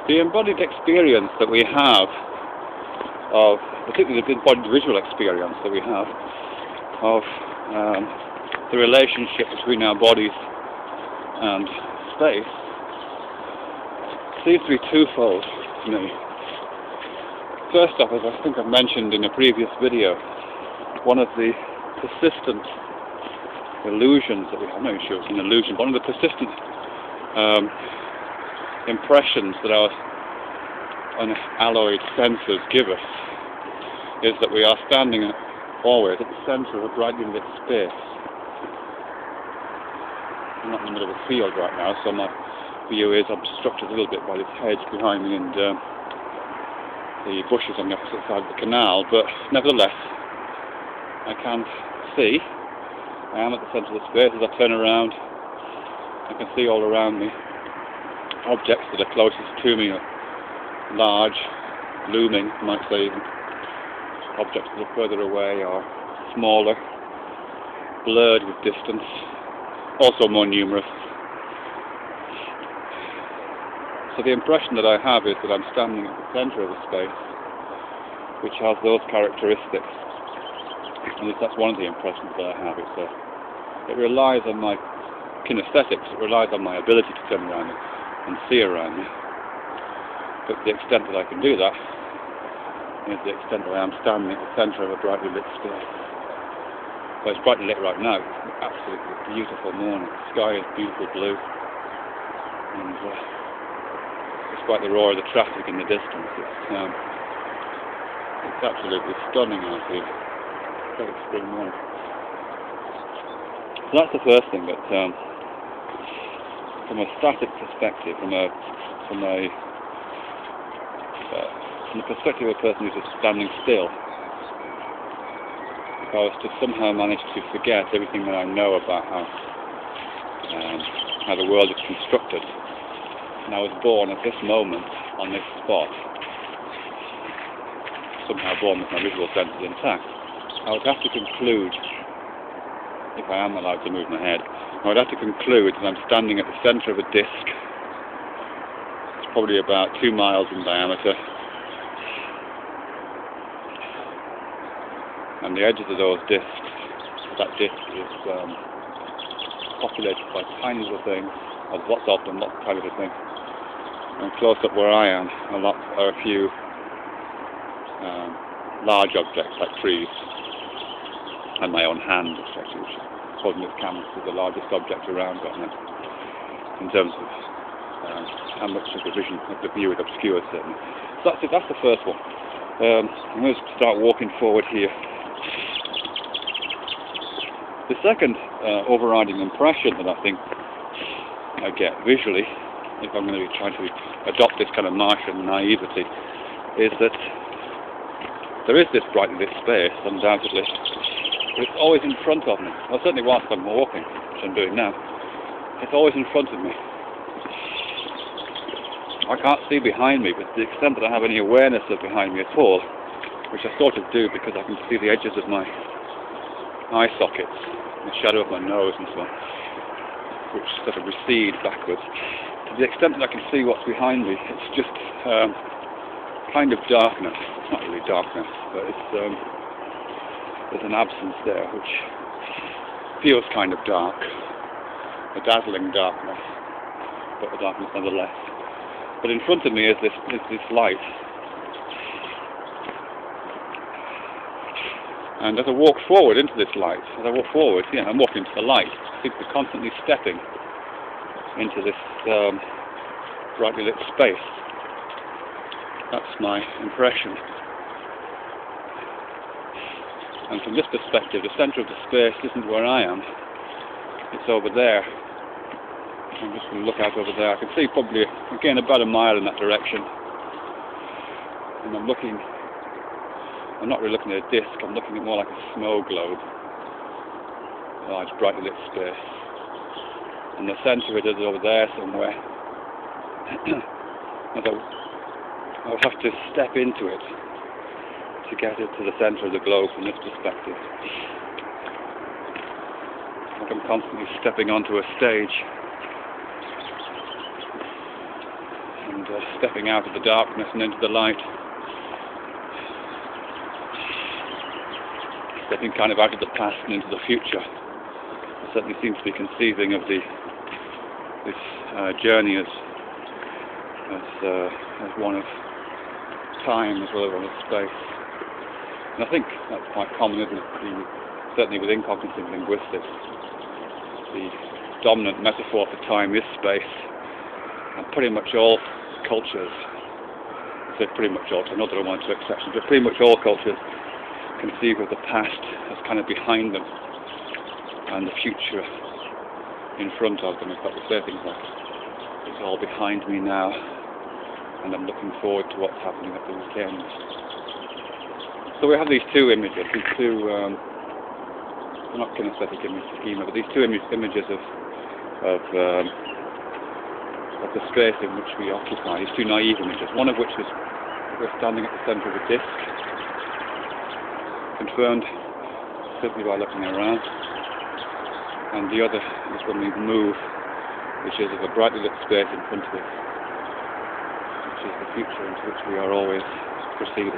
The embodied experience that we have of, particularly the embodied visual experience that we have of the relationship between our bodies and space seems to be twofold to me. First off, as I think I've mentioned in a previous video, one of the persistent illusions that we have, I'm not sure it's an illusion, but one of the persistent impressions that our unalloyed senses give us is that we are standing always at the centre of a brightly lit space. I'm not in the middle of a field right now, so my view is obstructed a little bit by this hedge behind me and the bushes on the opposite side of the canal, but nevertheless I can see. I am at the centre of the space. As I turn around, I can see all around me objects that are closest to me are large, looming, I might say, even. Objects that are further away are smaller, blurred with distance, also more numerous. So the impression that I have is that I'm standing at the centre of a space which has those characteristics. At least that's one of the impressions that I have. It relies on my kinesthetics, it relies on my ability to turn around and see around me. But to the extent that I can do that is the extent that I am standing at the centre of a brightly lit space. Well, it's brightly lit right now. It's an absolutely beautiful morning. The sky is beautiful blue. And despite the roar of the traffic in the distance, it's absolutely stunning out here. Very spring morning. So that's the first thing, that from a static perspective, from the perspective of a person who's just standing still, if I was to somehow manage to forget everything that I know about how the world is constructed, and I was born at this moment, on this spot, somehow born with my visual senses intact, I would have to conclude, if I am allowed to move my head, I would have to conclude that I'm standing at the centre of a disc. It's probably about 2 miles in diameter, and the edges of those discs, that disc is populated by tiny little things, or lots of them, lots of tiny little things. And close up where I am are a few large objects like trees, and my own hand, especially, which holding this canvas is the largest object around right now, in terms of how much of the vision of the view it obscures, certainly. So that's it, that's the first one. I'm going to start walking forward here. The second overriding impression that I think I get visually, if I'm going to be trying to adopt this kind of Martian naivety, is that there is this brightly lit space, undoubtedly, but it's always in front of me. Well, certainly whilst I'm walking, which I'm doing now, it's always in front of me. I can't see behind me, but to the extent that I have any awareness of behind me at all, which I sort of do because I can see the edges of my eye sockets, the shadow of my nose and so on, which sort of recede backwards. To the extent that I can see what's behind me, it's just kind of darkness. It's not really darkness, but there's an absence there which feels kind of dark, a dazzling darkness, but a darkness nonetheless. But in front of me is this light. And as I walk forward into this light, I'm walking into the light. I seem to be constantly stepping into this brightly lit space. That's my impression. And from this perspective, the centre of the space isn't where I am. It's over there. I'm just going to look out over there. I can see probably, again, about a mile in that direction. And I'm not really looking at a disc, I'm looking at more like a snow globe. A large, brightly lit space. And the centre of it is over there somewhere. And I would have to step into it to get it to the centre of the globe from this perspective. Like I'm constantly stepping onto a stage. And and stepping out of the darkness and into the light. Stepping kind of out of the past and into the future. I certainly seem to be conceiving of this journey as one of time as well as one of space. And I think that's quite common, isn't it? Certainly within cognitive linguistics, the dominant metaphor for time is space, and pretty much all cultures, I say pretty much all, I know there are one or two exceptions, but pretty much all cultures conceive of the past as kind of behind them and the future in front of them. In fact, we say things like, it's all behind me now and I'm looking forward to what's happening at the weekend. So we have these two images, these two, not kinesthetic image schema, but these two images of the space in which we occupy, these two naive images, one of which is we're standing at the centre of a disc, confirmed simply by looking around, and the other is when we move, which is of a brightly lit space in front of us, which is the future into which we are always proceeding.